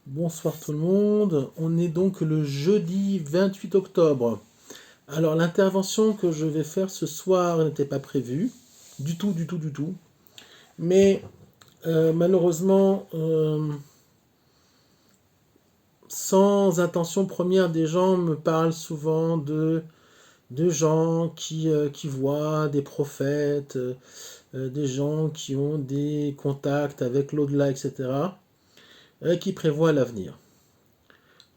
Bonsoir tout le monde, on est donc le jeudi 28 octobre. Alors l'intervention que je vais faire ce soir n'était pas prévue, du tout, du tout, du tout. Mais malheureusement, sans intention première, des gens me parlent souvent de gens qui voient des prophètes, des gens qui ont des contacts avec l'au-delà, etc., qui prévoient l'avenir.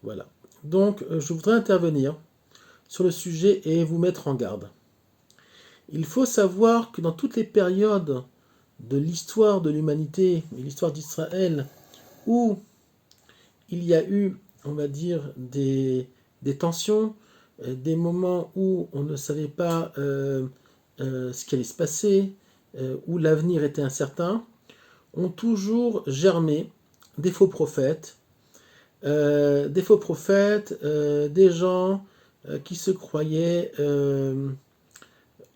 Voilà. Donc je voudrais intervenir sur le sujet et vous mettre en garde. Il faut savoir que dans toutes les périodes de l'histoire de l'humanité et l'histoire d'Israël où il y a eu, on va dire, des tensions, des moments où on ne savait pas ce qui allait se passer, où l'avenir était incertain, ont toujours germé des faux prophètes, des gens qui se croyaient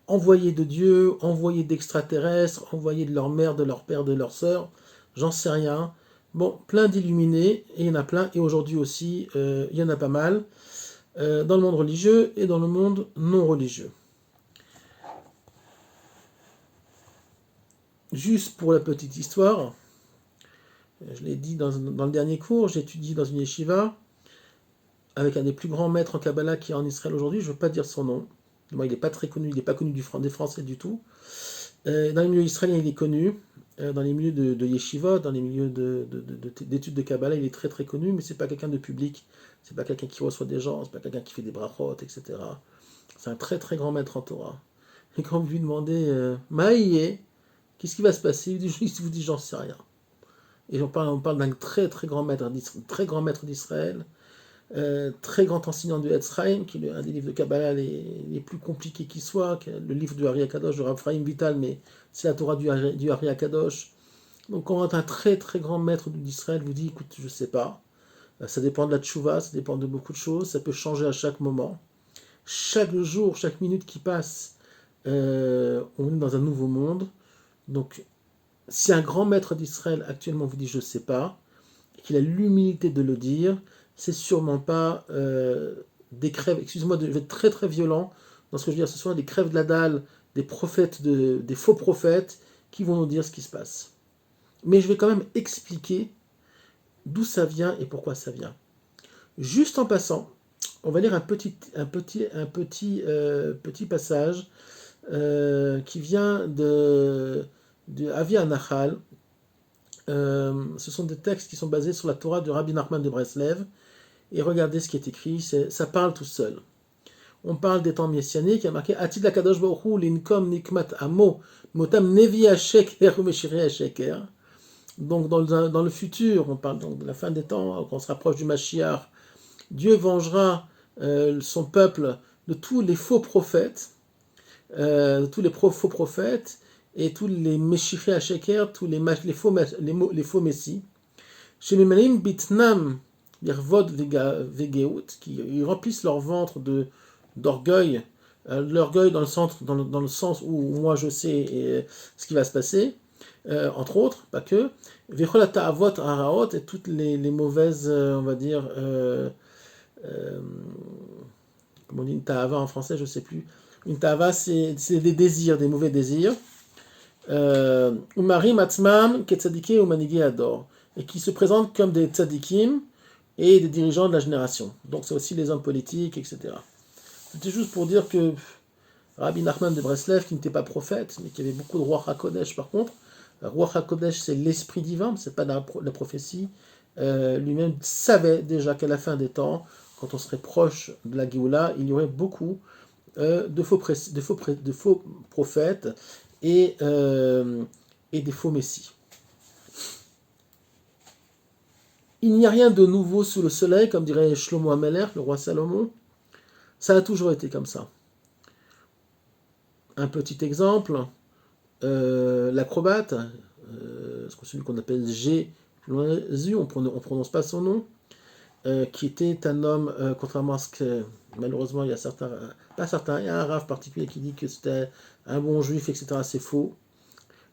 envoyés de Dieu, envoyés d'extraterrestres, envoyés de leur mère, de leur père, de leur sœur, j'en sais rien. Bon, plein d'illuminés, et il y en a plein, et aujourd'hui aussi, il y en a pas mal, dans le monde religieux et dans le monde non religieux. Juste pour la petite histoire, je l'ai dit dans le dernier cours, j'étudie dans une yeshiva, avec un des plus grands maîtres en Kabbalah qui est en Israël aujourd'hui, je ne veux pas dire son nom. Moi, il n'est pas très connu, il n'est pas connu des Français du tout. Dans les milieux israéliens, il est connu. Dans les milieux de yeshiva, dans les milieux d'études de Kabbalah, il est très très connu, mais c'est pas quelqu'un de public. C'est pas quelqu'un qui reçoit des gens, c'est pas quelqu'un qui fait des brachot, etc. C'est un très très grand maître en Torah. Et quand vous lui demandez Maïe, qu'est-ce qui va se passer, il vous dit j'en sais rien. Et on parle d'un très grand maître d'Israël, très grand enseignant du Etzraïm, qui est un des livres de Kabbalah les plus compliqués qui soient, le livre du Ari Akadosh, de Rav Chaim Vital, mais c'est la Torah du Ari Akadosh. Donc quand un très très grand maître d'Israël vous dit, écoute, je sais pas, ça dépend de la tchouva, ça dépend de beaucoup de choses, ça peut changer à chaque moment. Chaque jour, chaque minute qui passe, on est dans un nouveau monde. Donc si un grand maître d'Israël actuellement vous dit je sais pas, et qu'il a l'humilité de le dire, c'est sûrement pas des crèves, excusez-moi de être très très violent dans ce que je veux dire ce soir, des crèves de la dalle, des prophètes, des faux prophètes qui vont nous dire ce qui se passe. Mais je vais quand même expliquer d'où ça vient et pourquoi ça vient. Juste en passant, on va lire petit passage qui vient de Avi Anachal. Ce sont des textes qui sont basés sur la Torah de Rabbi Nachman de Breslev. Et regardez ce qui est écrit, ça parle tout seul. On parle des temps messianiques, il y a marqué Atid Akadosh Baruch Hu linkom nikmat amo motam nevi hasheker ou meshiri hasheker. Donc dans le futur, on parle donc de la fin des temps, quand on se rapproche du Mashiach, Dieu vengera son peuple de tous les faux prophètes, faux prophètes et tous les meshiri hasheker, tous les faux messies. Chez les Malim bitnam Yervod Vegeut, qui remplissent leur ventre d'orgueil, l'orgueil dans le sens où moi je sais ce qui va se passer, entre autres, pas que, Vecholata Avot Araot et toutes les mauvaises, on va dire, comment on dit une ta'ava en français, je sais plus. Une ta'ava, c'est des désirs, des mauvais désirs. Umarim Atzmam Ketzadike Umanigi Ador, et qui se présentent comme des tzadikim et des dirigeants de la génération. Donc c'est aussi les hommes politiques, etc. C'était juste pour dire que Rabbi Nachman de Breslev, qui n'était pas prophète, mais qui avait beaucoup de Ruach HaKodesh par contre, Ruach HaKodesh c'est l'esprit divin, c'est pas la prophétie, lui-même savait déjà qu'à la fin des temps, quand on serait proche de la Géoula, il y aurait beaucoup de faux prophètes et des faux messies. Il n'y a rien de nouveau sous le soleil, comme dirait Shlomo HaMelech, le roi Salomon. Ça a toujours été comme ça. Un petit exemple, l'acrobate, celui qu'on appelle G, on ne prononce pas son nom, qui était un homme, contrairement à ce que malheureusement il y a il y a un rave particulier qui dit que c'était un bon juif, etc. C'est faux.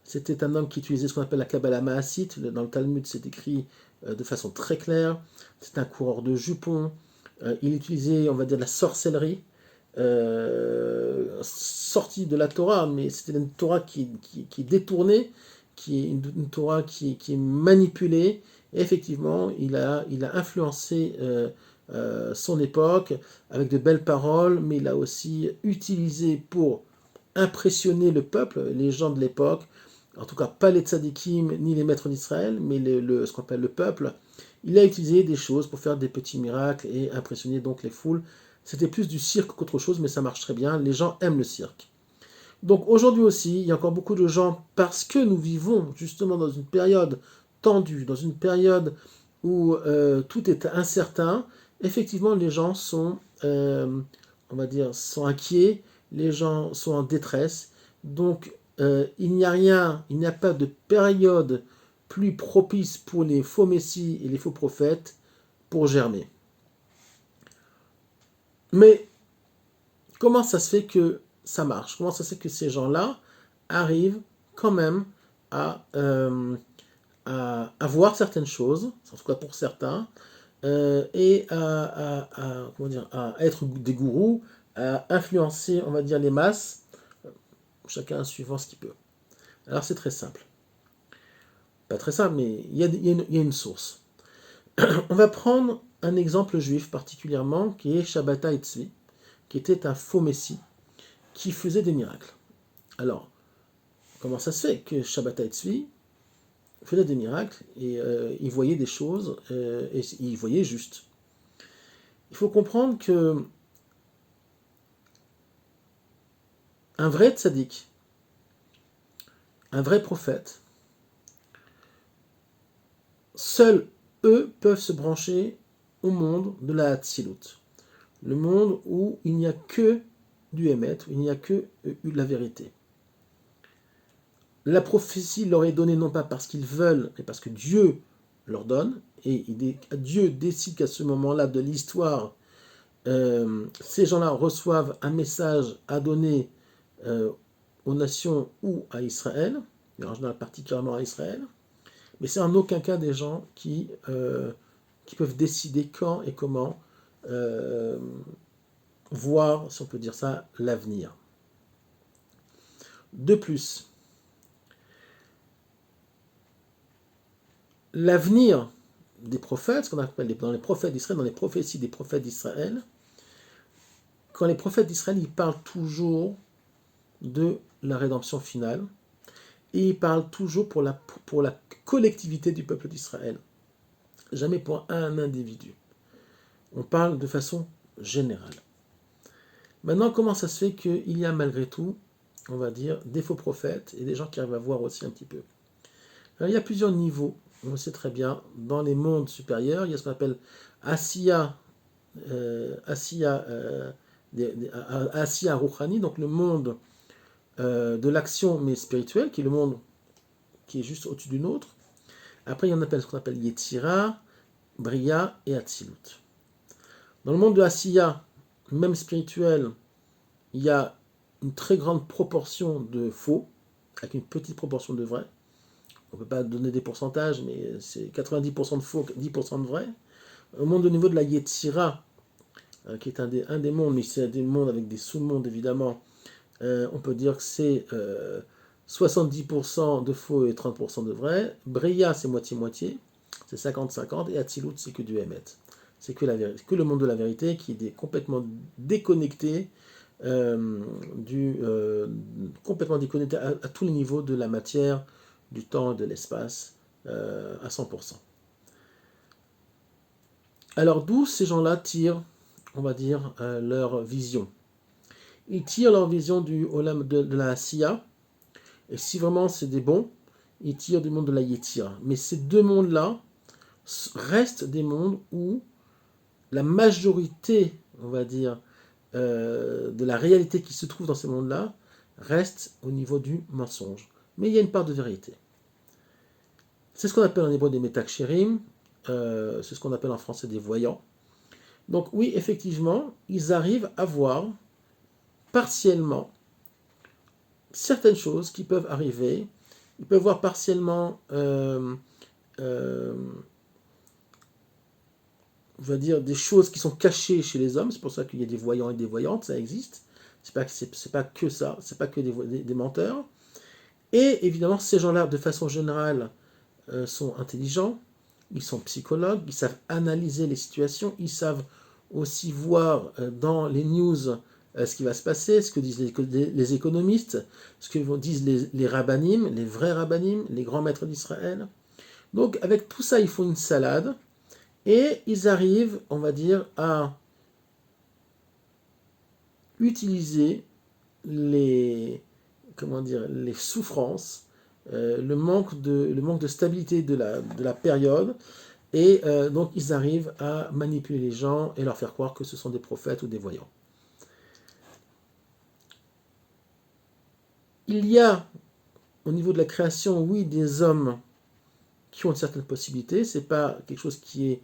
C'était un homme qui utilisait ce qu'on appelle la Kabbalah Maasite. Dans le Talmud, c'est écrit de façon très claire. C'est un coureur de jupons. Il utilisait, on va dire, de la sorcellerie, sortie de la Torah, mais c'était une Torah qui est détournée, qui est une Torah qui est manipulée. Et effectivement, il a influencé son époque avec de belles paroles, mais il a aussi utilisé pour impressionner le peuple, les gens de l'époque, en tout cas pas les tzadikim ni les maîtres d'Israël, mais ce qu'on appelle le peuple. Il a utilisé des choses pour faire des petits miracles et impressionner donc les foules. C'était plus du cirque qu'autre chose, mais ça marche très bien. Les gens aiment le cirque. Donc aujourd'hui aussi, il y a encore beaucoup de gens, parce que nous vivons justement dans une période tendue, dans une période où tout est incertain, effectivement les gens sont, on va dire, sont inquiets, les gens sont en détresse. Donc il n'y a pas de période plus propice pour les faux messies et les faux prophètes pour germer. Mais comment ça se fait que ça marche? Comment ça se fait que ces gens-là arrivent quand même à voir certaines choses, en tout cas pour certains, et comment dire, à être des gourous, à influencer, on va dire, les masses, chacun suivant ce qu'il peut. Alors c'est très simple. Pas très simple, mais il y a une source. On va prendre un exemple juif particulièrement, qui est Shabbatai Tzvi, qui était un faux messie, qui faisait des miracles. Alors, comment ça se fait que Shabbatai Tzvi faisait des miracles et il voyait des choses et il voyait juste? Il faut comprendre que un vrai tzaddik, un vrai prophète, seuls eux peuvent se brancher au monde de la Hatzilut, le monde où il n'y a que du Hémet, où il n'y a que la vérité. La prophétie leur est donnée non pas parce qu'ils veulent, mais parce que Dieu leur donne, et Dieu décide qu'à ce moment-là de l'histoire, ces gens-là reçoivent un message à donner aux nations ou à Israël, mais en général particulièrement à Israël, mais c'est en aucun cas des gens qui peuvent décider quand et comment voir, si on peut dire ça, l'avenir. De plus, l'avenir des prophètes, ce qu'on appelle dans les prophètes d'Israël, dans les prophéties des prophètes d'Israël, quand les prophètes d'Israël, ils parlent toujours de la rédemption finale, et ils parlent toujours pour la collectivité du peuple d'Israël, jamais pour un individu. On parle de façon générale. Maintenant, comment ça se fait qu'il y a malgré tout, on va dire, des faux prophètes et des gens qui arrivent à voir aussi un petit peu? Alors, il y a plusieurs niveaux, on le sait très bien. Dans les mondes supérieurs, il y a ce qu'on appelle Asiya Rouhani, donc le monde de l'action mais spirituelle, qui est le monde qui est juste au-dessus du nôtre. Après, il y en a ce qu'on appelle Yetzira, Bria et Atzilut. Dans le monde de Asiya, même spirituel, il y a une très grande proportion de faux, avec une petite proportion de vrai. On ne peut pas donner des pourcentages, mais c'est 90% de faux, 10% de vrai. Au monde au niveau de la Yetzira, qui est un des mondes, mais c'est des mondes avec des sous-mondes évidemment, on peut dire que c'est 70% de faux et 30% de vrai. Bria, c'est moitié-moitié, c'est 50-50, et Atzilut, c'est que du Hémet. C'est que le monde de la vérité qui est complètement déconnecté, complètement déconnecté à tous les niveaux de la matière, du temps et de l'espace, à 100%. Alors d'où ces gens-là tirent, on va dire, leur vision? Ils tirent leur vision du Olam de la Asiya, et si vraiment c'est des bons, ils tirent du monde de la Yetzira. Mais ces deux mondes-là restent des mondes où la majorité, on va dire, de la réalité qui se trouve dans ces mondes-là reste au niveau du mensonge. Mais il y a une part de vérité. C'est ce qu'on appelle en hébreu des metaksherim, c'est ce qu'on appelle en français des voyants. Donc oui, effectivement, ils arrivent à voir partiellement certaines choses qui peuvent arriver ils peuvent voir partiellement, euh, on va dire, des choses qui sont cachées chez les hommes. C'est pour ça qu'il y a des voyants et des voyantes, ça existe. C'est pas que ça, c'est pas que des menteurs. Et évidemment, ces gens-là, de façon générale, sont intelligents, ils sont psychologues, ils savent analyser les situations, ils savent aussi voir dans les news ce qui va se passer, ce que disent les économistes, ce que disent les rabbinim, les vrais rabbinim, les grands maîtres d'Israël. Donc avec tout ça, ils font une salade et ils arrivent, on va dire, à utiliser les, comment dire, les souffrances, le manque de stabilité de la période, et donc ils arrivent à manipuler les gens et leur faire croire que ce sont des prophètes ou des voyants. Il y a, au niveau de la création, oui, des hommes qui ont une certaine possibilité. C'est pas quelque chose qui est,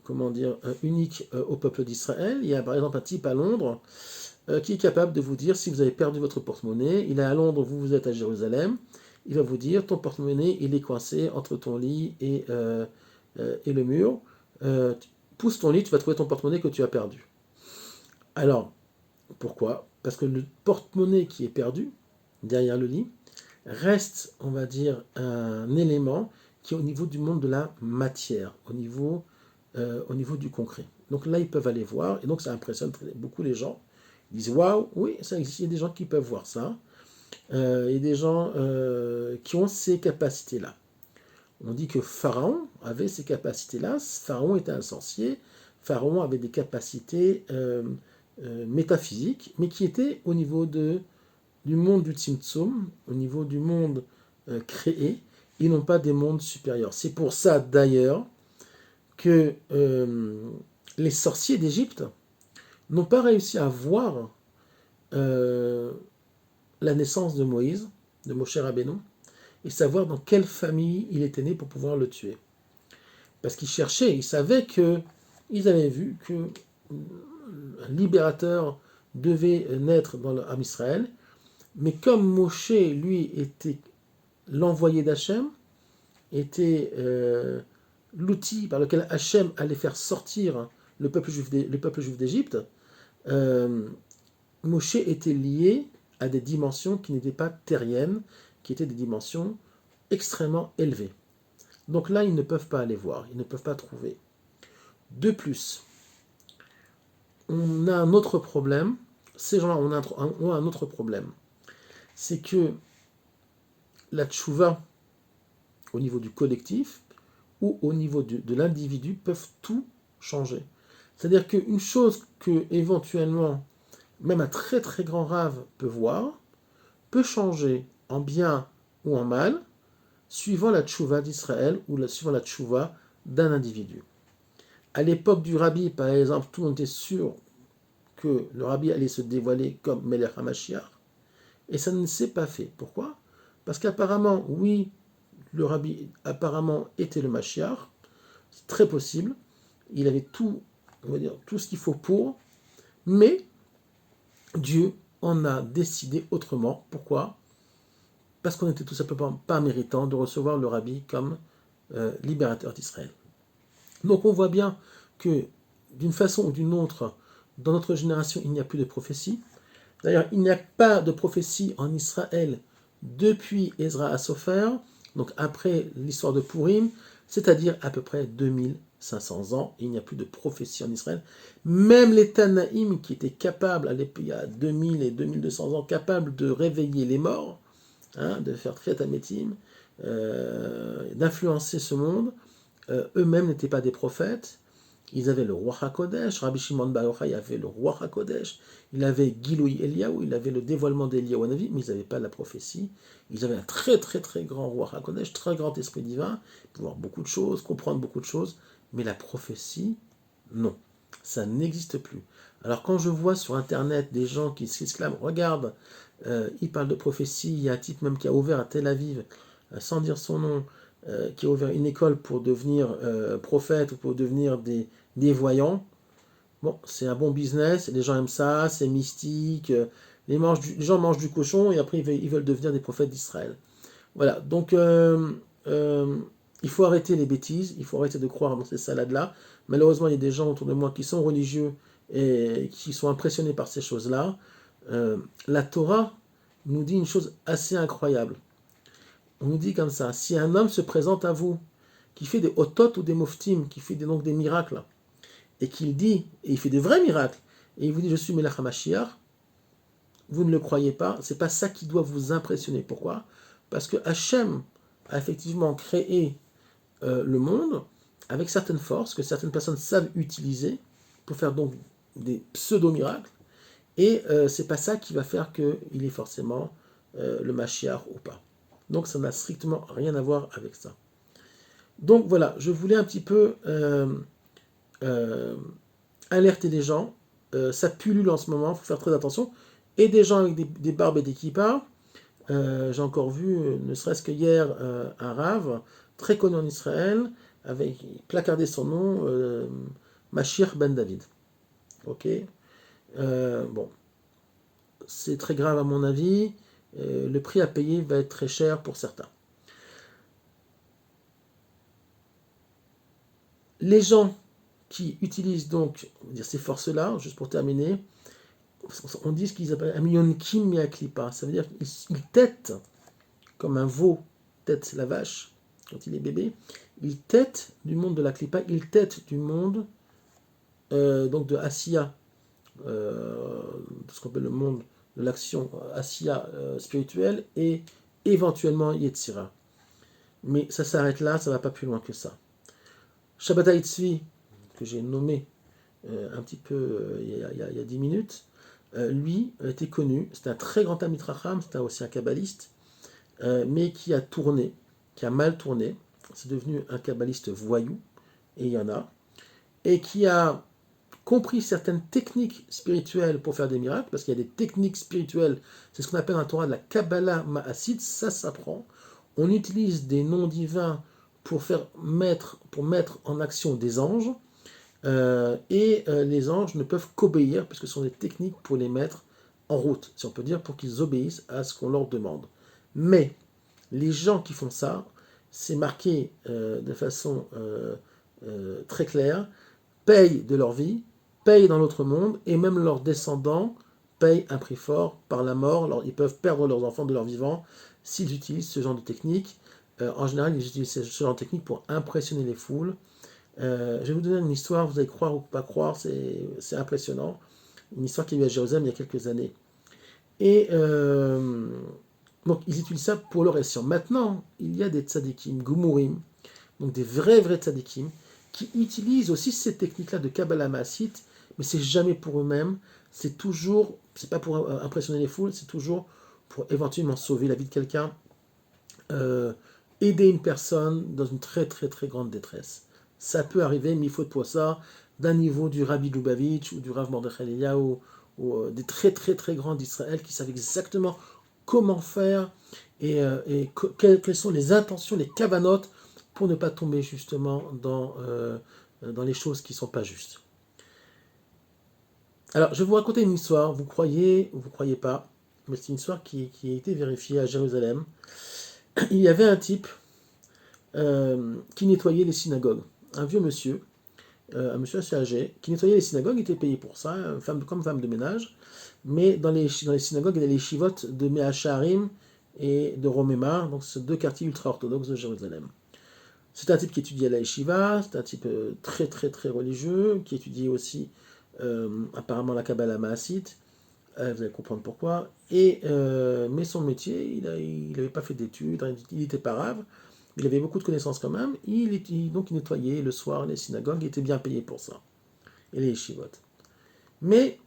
comment dire, unique au peuple d'Israël. Il y a par exemple un type à Londres qui est capable de vous dire si vous avez perdu votre porte-monnaie. Il est à Londres, vous êtes à Jérusalem. Il va vous dire ton porte-monnaie, il est coincé entre ton lit et le mur. Pousse ton lit, tu vas trouver ton porte-monnaie que tu as perdu. Alors, pourquoi? Parce que le porte-monnaie qui est perdu derrière le lit reste, on va dire, un élément qui est au niveau du monde de la matière, au niveau du concret. Donc là, ils peuvent aller voir, et donc ça impressionne beaucoup les gens. Ils disent waouh, oui, ça existe, il y a des gens qui peuvent voir ça, et des gens qui ont ces capacités-là. On dit que Pharaon avait ces capacités-là. Pharaon était un sorcier. Pharaon avait des capacités métaphysiques, mais qui étaient au niveau du monde du Tzimtzum, au niveau du monde créé, et non pas des mondes supérieurs. C'est pour ça d'ailleurs que les sorciers d'Égypte n'ont pas réussi à voir la naissance de Moïse, de Moshe Rabbeinu, et savoir dans quelle famille il était né pour pouvoir le tuer. Parce qu'ils cherchaient, ils savaient que, ils avaient vu que un libérateur devait naître dans l'âme Israël, mais comme Moshe, lui, était l'envoyé d'Hachem, était l'outil par lequel Hachem allait faire sortir le peuple juif d'Égypte, Moshe était lié à des dimensions qui n'étaient pas terriennes, qui étaient des dimensions extrêmement élevées. Donc là, ils ne peuvent pas aller voir, ils ne peuvent pas trouver. De plus, on a un autre problème, ces gens-là ont un autre problème, c'est que la tchouva, au niveau du collectif, ou au niveau de l'individu, peuvent tout changer. C'est-à-dire qu'une chose que, éventuellement, même un très très grand rave peut voir, peut changer en bien ou en mal, suivant la tchouva d'Israël ou suivant la tchouva d'un individu. À l'époque du rabbi, par exemple, tout le monde était sûr que le rabbi allait se dévoiler comme Melech HaMashiach, et ça ne s'est pas fait. Pourquoi? Parce qu'apparemment, oui, le rabbi apparemment était le Mashiach, c'est très possible, il avait tout, on va dire, tout ce qu'il faut pour, mais Dieu en a décidé autrement. Pourquoi? Parce qu'on n'était tout simplement pas méritant de recevoir le rabbi comme libérateur d'Israël. Donc on voit bien que d'une façon ou d'une autre, dans notre génération, il n'y a plus de prophétie. D'ailleurs, il n'y a pas de prophétie en Israël depuis Ezra à Sopher, donc après l'histoire de Purim, c'est-à-dire à peu près 2500 ans, il n'y a plus de prophétie en Israël. Même les Tanaïm, qui étaient capables, il y a 2000 et 2200 ans, capables de réveiller les morts, de faire Triat Ametim, d'influencer ce monde, eux-mêmes n'étaient pas des prophètes. Ils avaient le roi HaKodesh, Rabbi Shimon Bar Yochai avait le roi HaKodesh, il avait Giloui Eliyahu, il avait le dévoilement d'Eliyahu Hanavi, mais ils n'avaient pas la prophétie. Ils avaient un très très très grand roi HaKodesh, très grand esprit divin, pouvoir beaucoup de choses, comprendre beaucoup de choses, mais la prophétie, non, ça n'existe plus. Alors quand je vois sur internet des gens qui s'exclament, regarde, ils parlent de prophétie, il y a un type même qui a ouvert à Tel Aviv, sans dire son nom, qui a ouvert une école pour devenir prophète ou pour devenir des voyants. Bon, c'est un bon business, les gens aiment ça, c'est mystique, les gens mangent du cochon et après ils veulent devenir des prophètes d'Israël. Voilà, donc il faut arrêter les bêtises, il faut arrêter de croire dans ces salades-là. Malheureusement, il y a des gens autour de moi qui sont religieux et qui sont impressionnés par ces choses-là. La Torah nous dit une chose assez incroyable. On nous dit comme ça, si un homme se présente à vous, qui fait des otot ou des moftim, qui fait donc des miracles, et qu'il dit, et il fait des vrais miracles, et il vous dit je suis Melech HaMashiach, vous ne le croyez pas, c'est pas ça qui doit vous impressionner. Pourquoi? Parce que Hachem a effectivement créé le monde avec certaines forces que certaines personnes savent utiliser pour faire donc des pseudo-miracles, et c'est pas ça qui va faire qu'il est forcément le Mashiach ou pas. Donc ça n'a strictement rien à voir avec ça. Donc voilà, je voulais un petit peu euh, alerter les gens. Ça pullule en ce moment, il faut faire très attention. Et des gens avec des barbes et des kippas. J'ai encore vu, ne serait-ce que hier, un rave très connu en Israël, avec placardé son nom, Mashir Ben David. Ok. Bon, c'est très grave à mon avis. Le prix à payer va être très cher pour certains. Les gens qui utilisent donc, on va dire, ces forces-là, juste pour terminer, on dit ce qu'ils appellent Amion Kim Miaklipa. Ça veut dire qu'ils têtent comme un veau tête la vache quand il est bébé. Ils têtent du monde de la Klipa, ils têtent du monde donc de Asiya, ce qu'on appelle le monde de l'action Asiya spirituelle et éventuellement Yetzira. Mais ça s'arrête là, ça ne va pas plus loin que ça. Shabbatai Tzvi, que j'ai nommé un petit peu il y a 10 minutes, lui était connu, c'était un très grand ami Racham, c'était aussi un kabbaliste, mais qui a tourné, qui a mal tourné, c'est devenu un kabbaliste voyou, et il y en a, et qui a compris certaines techniques spirituelles pour faire des miracles, parce qu'il y a des techniques spirituelles, c'est ce qu'on appelle un Torah de la Kabbalah Ma'asid, ça s'apprend. On utilise des noms divins pour mettre en action des anges, les anges ne peuvent qu'obéir, puisque ce sont des techniques pour les mettre en route, si on peut dire, pour qu'ils obéissent à ce qu'on leur demande. Mais les gens qui font ça, c'est marqué de façon très claire, payent de leur vie, payent dans l'autre monde, et même leurs descendants payent un prix fort par la mort. Alors, ils peuvent perdre leurs enfants de leur vivant s'ils utilisent ce genre de technique. En général, ils utilisent ce genre de technique pour impressionner les foules. Je vais vous donner une histoire, vous allez croire ou pas croire, c'est impressionnant. Une histoire qui a eu à Jérusalem il y a quelques années. Et donc, ils utilisent ça pour leur escient. Maintenant, il y a des tzadikim, gumurim, donc des vrais tzadikim, qui utilisent aussi ces techniques-là de Kabbalah Maasit, mais c'est jamais pour eux-mêmes, c'est pas pour impressionner les foules, c'est toujours pour éventuellement sauver la vie de quelqu'un, aider une personne dans une très grande détresse. Ça peut arriver, mais il faut être pour ça d'un niveau du Rabbi Lubavitch ou du Rav Mordechai Eliyahu ou des très grands d'Israël qui savent exactement comment faire et quelles sont les intentions, les kavanotes pour ne pas tomber justement dans les choses qui ne sont pas justes. Alors, je vais vous raconter une histoire, vous croyez ou vous croyez pas, mais c'est une histoire qui a été vérifiée à Jérusalem. Il y avait un type qui nettoyait les synagogues, un vieux monsieur, un monsieur assez âgé, qui nettoyait les synagogues, était payé pour ça, comme femme de ménage, mais dans les synagogues, il y a les shivotes de Mea Shearim et de Romema, donc ce deux quartiers ultra-orthodoxes de Jérusalem. C'est un type qui étudiait à la yeshiva, c'est un type très religieux, qui étudiait aussi apparemment la Kabbalah Maasit, vous allez comprendre pourquoi, mais son métier, il n'avait pas fait d'études, il n'était pas rave, il avait beaucoup de connaissances quand même, donc il nettoyait le soir les synagogues, il était bien payé pour ça, et les yeshivot. Mais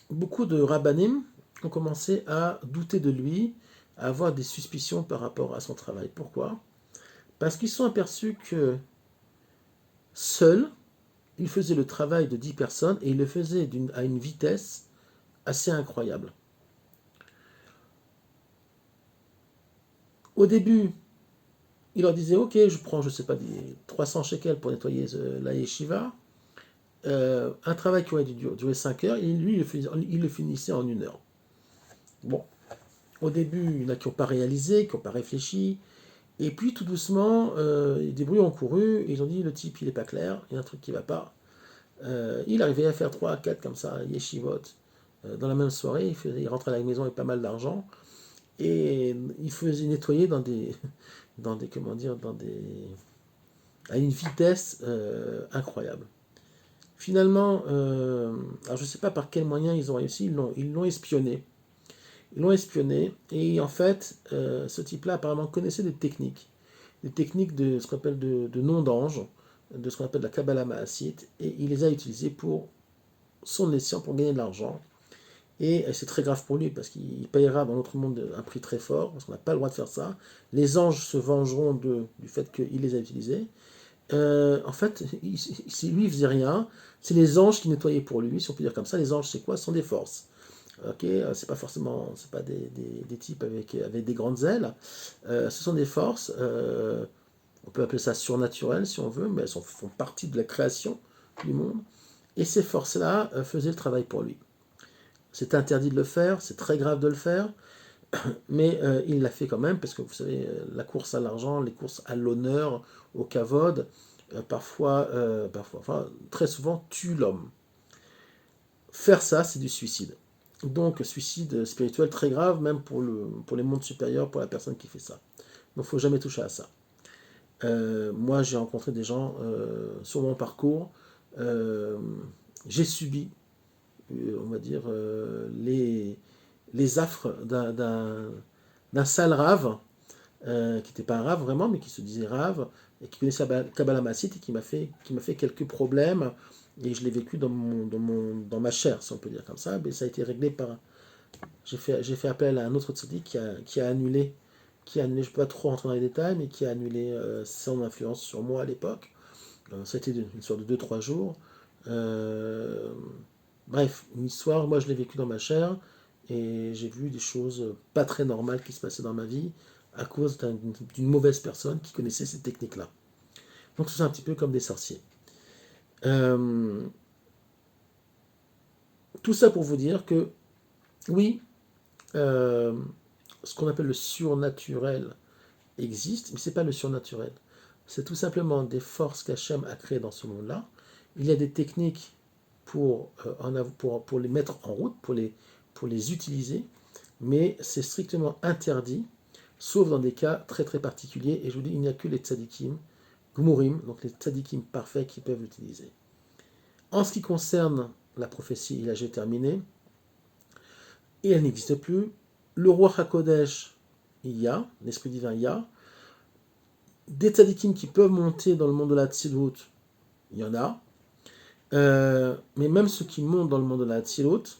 beaucoup de rabbanim ont commencé à douter de lui, à avoir des suspicions par rapport à son travail. Pourquoi? Parce qu'ils se sont aperçus que seul, il faisait le travail de 10 personnes et il le faisait à une vitesse assez incroyable. Au début, il leur disait, ok, je prends, je sais pas, des 300 shekels pour nettoyer la yeshiva, un travail qui aurait dû durer 5 heures, et lui, il le finissait en 1 heure. Bon, Au début, il y en a qui n'ont pas réalisé, qui n'ont pas réfléchi. Et puis tout doucement, des bruits ont couru. Ils ont dit le type il est pas clair, il y a un truc qui va pas. Il arrivait à faire 3 à 4 comme ça, yeshivot. Dans la même soirée, il rentrait à la maison avec pas mal d'argent. Et il faisait nettoyer dans des, dans des, comment dire, dans des, à une vitesse incroyable. Finalement, alors je ne sais pas par quels moyens ils ont réussi, ils l'ont espionné. Ils l'ont espionné, et en fait, ce type-là apparemment connaissait des techniques de ce qu'on appelle de nom d'ange, de ce qu'on appelle la Kabbalah Maasite, et il les a utilisées pour son escient, pour gagner de l'argent. Et c'est très grave pour lui, parce qu'il payera dans notre monde un prix très fort, parce qu'on n'a pas le droit de faire ça. Les anges se vengeront du fait qu'il les a utilisés. En fait, lui, il faisait rien. C'est les anges qui nettoyaient pour lui, si on peut dire comme ça. Les anges, c'est quoi? Ce sont des forces. Ok, c'est pas forcément, c'est pas des types avec des grandes ailes. Ce sont des forces. On peut appeler ça surnaturelles si on veut, mais elles font partie de la création du monde. Et ces forces-là faisaient le travail pour lui. C'est interdit de le faire, c'est très grave de le faire, mais il l'a fait quand même, parce que vous savez, la course à l'argent, les courses à l'honneur, au kavod, enfin, très souvent, tuent l'homme. Faire ça, c'est du suicide. Donc, suicide spirituel très grave, même pour les mondes supérieurs, pour la personne qui fait ça. Donc, il ne faut jamais toucher à ça. Moi, j'ai rencontré des gens sur mon parcours. euh, j'ai subi, on va dire, les affres d'un sale rave, qui n'était pas un rave vraiment, mais qui se disait rave, et qui connaissait la Kabbalah Massite, et qui m'a fait quelques problèmes, et je l'ai vécu dans ma chair, si on peut dire comme ça, mais ça a été réglé par... J'ai fait appel à un autre tzaddik qui a annulé, je ne peux pas trop rentrer dans les détails, mais qui a annulé son influence sur moi à l'époque. Ça a été une sorte de 2 3 jours. Euh, Bref, une histoire, moi je l'ai vécu dans ma chair, et j'ai vu des choses pas très normales qui se passaient dans ma vie à cause d'une mauvaise personne qui connaissait ces techniques-là. Donc c'est un petit peu comme des sorciers. Euh, tout ça pour vous dire que oui, euh, ce qu'on appelle le surnaturel existe, mais c'est pas le surnaturel. C'est tout simplement des forces qu'Hachem a créées dans ce monde-là. Il y a des techniques pour les mettre en route, pour les utiliser, mais c'est strictement interdit, sauf dans des cas très très particuliers. Et je vous dis, il n'y a que les tzadikim, gmurim, donc les tzadikim parfaits qui peuvent l'utiliser. En ce qui concerne la prophétie, là j'ai terminé, et elle n'existe plus. Le roi HaKodesh, il y a, l'esprit divin, il y a. Des tzadikim qui peuvent monter dans le monde de la Tzilut, il y en a. Mais même ceux qui montent dans le monde de la Tzilut,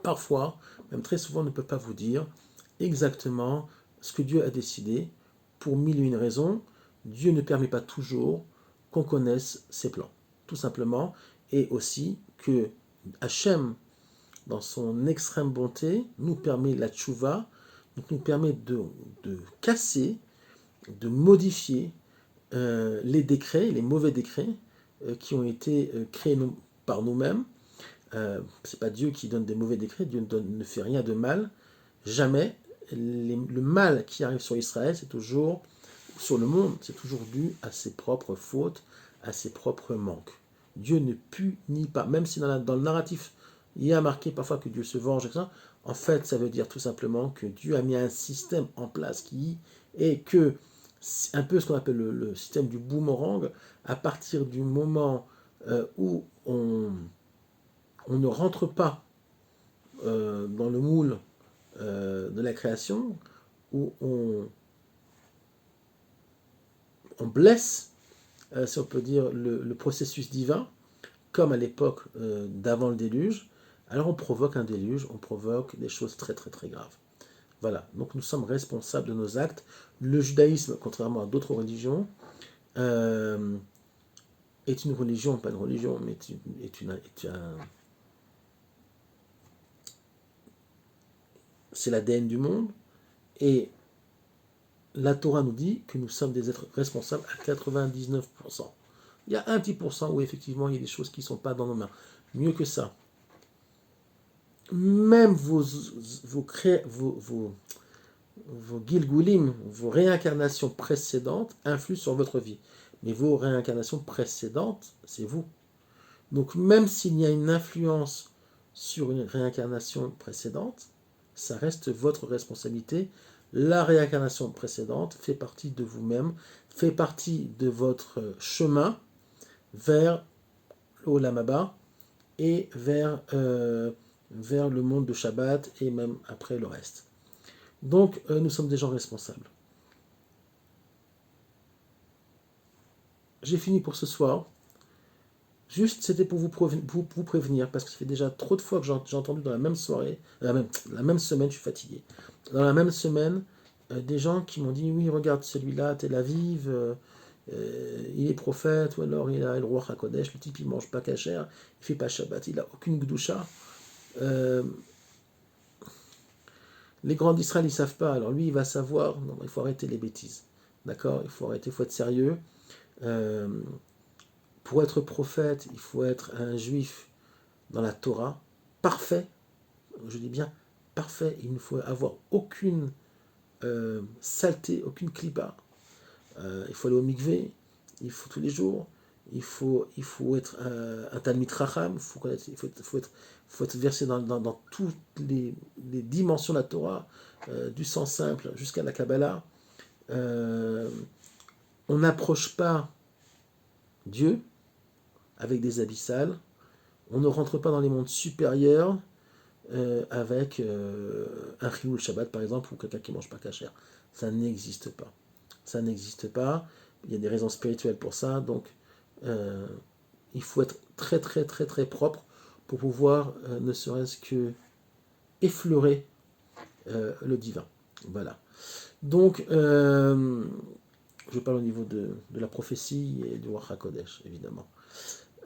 parfois, même très souvent, ne peuvent pas vous dire exactement ce que Dieu a décidé pour mille et une raisons. Dieu ne permet pas toujours qu'on connaisse ses plans, tout simplement, et aussi que Hachem, dans son extrême bonté, nous permet la tchouva, donc nous permet de casser, de modifier les décrets, les mauvais décrets qui ont été créés par nous-mêmes. C'est pas Dieu qui donne des mauvais décrets, Dieu ne fait rien de mal, jamais. Le mal qui arrive sur Israël, c'est toujours, sur le monde, c'est toujours dû à ses propres fautes, à ses propres manques. Dieu ne punit pas, même si dans le narratif, il y a marqué parfois que Dieu se venge, etc. En fait, ça veut dire tout simplement que Dieu a mis un système en place qui est que, un peu ce qu'on appelle le système du boomerang, à partir du moment où on ne rentre pas dans le moule de la création, où on blesse, si on peut dire, le processus divin, comme à l'époque d'avant le déluge, alors on provoque un déluge, on provoque des choses très très très graves. Voilà, donc nous sommes responsables de nos actes. Le judaïsme, contrairement à d'autres religions, est une religion, pas une religion, mais c'est l'ADN du monde, et la Torah nous dit que nous sommes des êtres responsables à 99%. Il y a un petit pourcent où effectivement il y a des choses qui ne sont pas dans nos mains. Mieux que ça, même vos Gilgulim, vos réincarnations précédentes influent sur votre vie. Mais vos réincarnations précédentes, c'est vous. Donc même s'il y a une influence sur une réincarnation précédente, ça reste votre responsabilité. La réincarnation précédente fait partie de vous-même, fait partie de votre chemin vers l'Olam Haba et vers le monde de Shabbat et même après le reste. Donc nous sommes des gens responsables. J'ai fini pour ce soir. Juste, c'était pour vous prévenir, parce que ça fait déjà trop de fois que j'ai entendu dans la même soirée, la même semaine, je suis fatigué. Dans la même semaine, des gens qui m'ont dit, oui, regarde celui-là, Tel Aviv, il est prophète, ou alors il a le roi HaKodesh, le type il mange pas kasher, il fait pas Shabbat, il a aucune gdusha. Euh, les grands d'Israël, ils savent pas, alors lui, il va savoir, non, il faut arrêter les bêtises. D'accord. Il faut arrêter, il faut être sérieux. Euh, pour être prophète, il faut être un juif dans la Torah, parfait, je dis bien parfait, il ne faut avoir aucune saleté, aucune klipa. Il faut aller au mikvé, il faut tous les jours, il faut être un Talmid Racham, faut être versé dans toutes les dimensions de la Torah, du sens simple jusqu'à la Kabbalah. Euh, on n'approche pas Dieu avec des abyssales, on ne rentre pas dans les mondes supérieurs avec un Chilul Shabbat par exemple, ou quelqu'un qui ne mange pas kasher. Ça n'existe pas. Ça n'existe pas. Il y a des raisons spirituelles pour ça, donc euh, il faut être très très très très propre pour pouvoir ne serait-ce que effleurer le divin. Voilà. Donc, je parle au niveau de la prophétie et du Ruach HaKodesh, évidemment.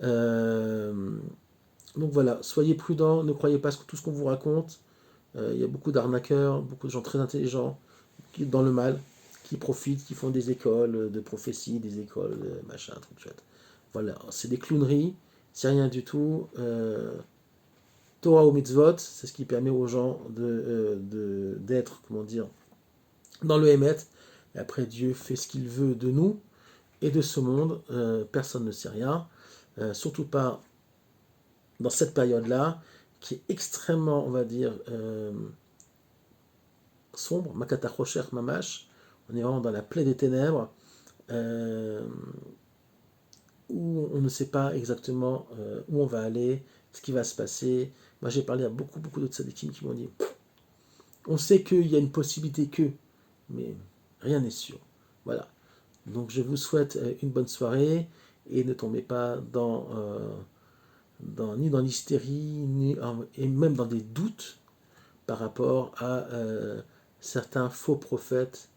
Euh, donc voilà, soyez prudents, ne croyez pas tout ce qu'on vous raconte. Il y a beaucoup d'arnaqueurs, beaucoup de gens très intelligents qui dans le mal, qui profitent, qui font des écoles de prophétie, des écoles de machin, truc chouette. Voilà, c'est des clowneries, c'est rien du tout. Torah ou mitzvot, c'est ce qui permet aux gens d'être, comment dire, dans le Hémet. Et après, Dieu fait ce qu'il veut de nous et de ce monde. Personne ne sait rien. Surtout pas dans cette période-là, qui est extrêmement, on va dire, sombre, Makata Rocher Mamash, on est vraiment dans la plaie des ténèbres, euh, où on ne sait pas exactement où on va aller, ce qui va se passer. Moi j'ai parlé à beaucoup de tzadikim qui m'ont dit, on sait qu'il y a une possibilité que, mais rien n'est sûr. Voilà. Donc je vous souhaite une bonne soirée, et ne tombez pas ni dans l'hystérie, et même dans des doutes par rapport à certains faux prophètes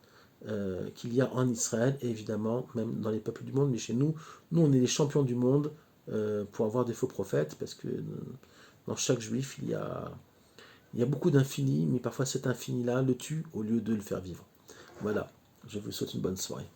qu'il y a en Israël, et évidemment même dans les peuples du monde, mais chez nous, on est les champions du monde pour avoir des faux prophètes, parce que dans chaque juif, il y a beaucoup d'infini, mais parfois cet infini-là le tue au lieu de le faire vivre. Voilà, je vous souhaite une bonne soirée.